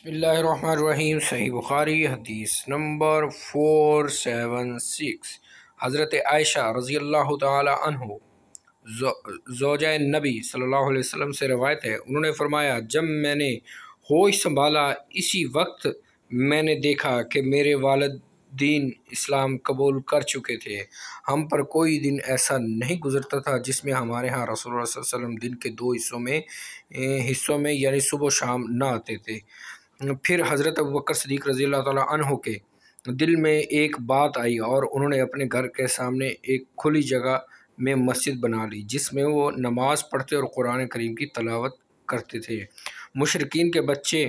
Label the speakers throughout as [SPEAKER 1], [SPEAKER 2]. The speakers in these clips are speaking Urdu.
[SPEAKER 1] بسم اللہ الرحمن الرحیم۔ صحیح بخاری حدیث نمبر 476۔ حضرت عائشہ رضی اللہ تعالی عنہ زوجہ نبی صلی اللہ علیہ وسلم سے روایت ہے، انہوں نے فرمایا، جب میں نے ہوش سنبھالا اسی وقت میں نے دیکھا کہ میرے والدین اسلام قبول کر چکے تھے۔ ہم پر کوئی دن ایسا نہیں گزرتا تھا جس میں ہمارے ہاں رسول اللہ صلی اللہ علیہ وسلم دن کے دو حصوں میں یعنی صبح و شام نہ آتے تھے۔ پھر حضرت ابوبکر صدیق رضی اللہ تعالیٰ عنہ کے دل میں ایک بات آئی اور انہوں نے اپنے گھر کے سامنے ایک کھلی جگہ میں مسجد بنا لی جس میں وہ نماز پڑھتے اور قرآن کریم کی تلاوت کرتے تھے۔ مشرکین کے بچے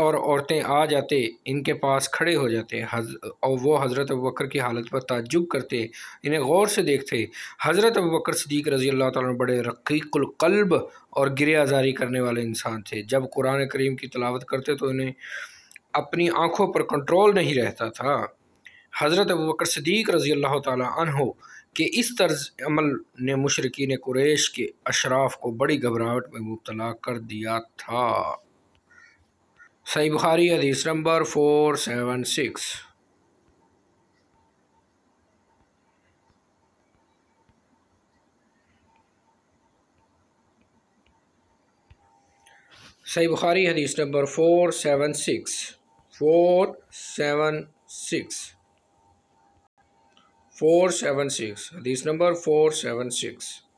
[SPEAKER 1] اور عورتیں آ جاتے، ان کے پاس کھڑے ہو جاتے اور وہ حضرت ابوبکر کی حالت پر تعجب کرتے، انہیں غور سے دیکھتے۔ حضرت ابوبکر صدیق رضی اللہ تعالیٰ عنہ بڑے رقیق القلب اور گریہ آزاری کرنے والے انسان تھے۔ جب قرآن کریم کی تلاوت کرتے تو انہیں اپنی آنکھوں پر کنٹرول نہیں رہتا تھا۔ حضرت ابوبکر صدیق رضی اللہ تعالیٰ عنہ کہ اس طرز عمل نے مشرکین قریش کے اشراف کو بڑی گھبراہٹ میں مبتلا کر دیا تھا۔ صحیح بخاری حدیث نمبر 476۔ صحیح بخاری حدیث نمبر 476 476 حدیث نمبر 476۔